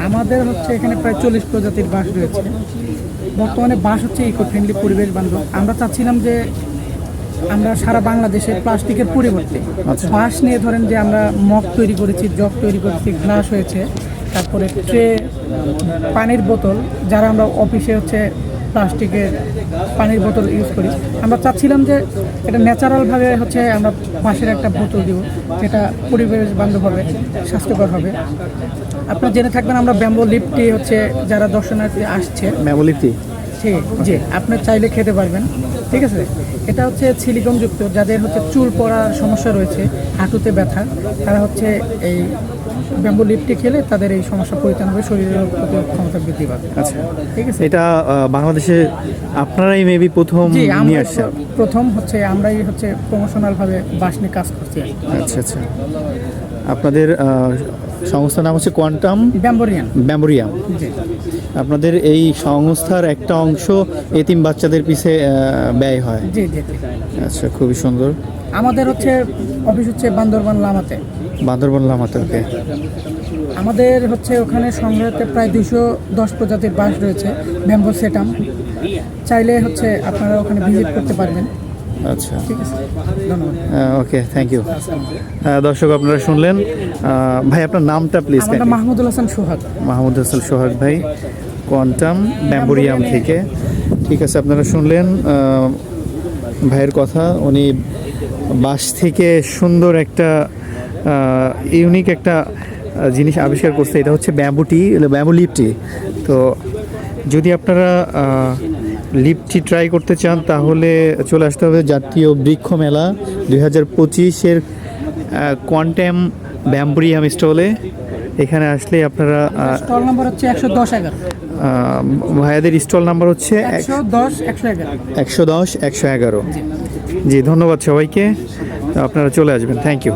আমাদের হচ্ছে এখানে প্রায় 40 প্রজাতির বাঁশ রয়েছে। বর্তমানে বাঁশ হচ্ছে ইকো ফ্রেন্ডলি, পরিবেশ বান্ধব। আমরা চাচ্ছিলাম যে আমরা সারা বাংলাদেশে প্লাস্টিকের পরিবর্তে বাঁশ নিয়ে ধরেন যে আমরা মগ তৈরি করেছি, জগ তৈরি করেছি, গ্লাস হয়েছে, তারপরে ট্রে, পানির বোতল, যারা আমরা অফিসে হচ্ছে প্লাস্টিকের পানির বোতল ইউজ করি, আমরা চাচ্ছিলাম যে এটা ন্যাচারালভাবে হচ্ছে আমরা বাঁশের একটা বোতল দিব, যেটা পরিবেশ বান্ধব হবে, স্বাস্থ্যকর হবে। আপনারা জেনে থাকবেন আমরা ব্যাম্বো লিফটি হচ্ছে যারা দর্শনার্থী আসছে, ব্যাম্বো লিফটি জি আপনি চাইলে খেতে পারবেন, ঠিক আছে। এটা হচ্ছে সিলিকনযুক্ত, যাদের হচ্ছে চুল পড়ার সমস্যা রয়েছে, হাঁটুতে ব্যথা, তারা হচ্ছে এই ব্যাম্বো লিফটি খেলে তাদের এই সমস্যা পরিত্রাণ হবে, শরীরের প্রতিরোধ ক্ষমতা বৃদ্ধি পাবে। আচ্ছা, ঠিক আছে। এটা বাংলাদেশে আপনারাই মেবি প্রথম জি নিয়ে আমরা আসছেন। প্রথম হচ্ছে আমরাই হচ্ছে প্রমোশনালভাবে বাঁশ নিয়ে কাজ করছি। আচ্ছা আচ্ছা, আপনাদের সংস্থার নাম হচ্ছে কোয়ান্টাম ব্যাম্বোরিয়াম। জি আপনাদের এই সংস্থার একটা অংশ এতিম বাচ্চাদের পিছে ব্যয় হয়। জি জি জি। আচ্ছা, খুবই সুন্দর। আমাদের হচ্ছে অফিস হচ্ছে বান্দরবান লামাতে। বান্দরবান লামাতে, ওকে। আমাদের হচ্ছে ওখানে সংগ্রহতে প্রায় 210 প্রজাতির বাঁশ রয়েছে, ব্যাম্বো সেটাম। চাইলে হচ্ছে আপনারা ওখানে ভিজিট করতে পারবেন। আচ্ছা, ঠিক আছে, ধন্যবাদ। ওকে, থ্যাংক ইউ। দর্শক, আপনারা শুনলেন। ভাই, আপনার নামটা প্লিজ। আমার নাম মাহমুদুল হাসান সোহাগ। মাহমুদ হাসান সোহাগ ভাই, কোয়ান্টাম ব্যাম্বোরিয়াম থেকে। ঠিক আছে, আপনারা শুনলেন ভাইয়ের কথা। উনি বাঁশ থেকে সুন্দর একটা ইউনিক একটা জিনিস আবিষ্কার করছে। এটা হচ্ছে ব্যাম্বো লিফটি। তো যদি আপনারা লিফটি ট্রাই করতে চান তাহলে চলে আসতে হবে জাতীয় বৃক্ষ মেলা 2025-এর কোয়ান্টাম ব্যাম্বোরিয়াম স্টলে। এখানে আসলে আপনারা স্টল নাম্বার হচ্ছে 110-11। ভাইয়াদের স্টল নাম্বার হচ্ছে 110-111। জি, ধন্যবাদ সবাইকে। আপনারা চলে আসবেন। Thank you.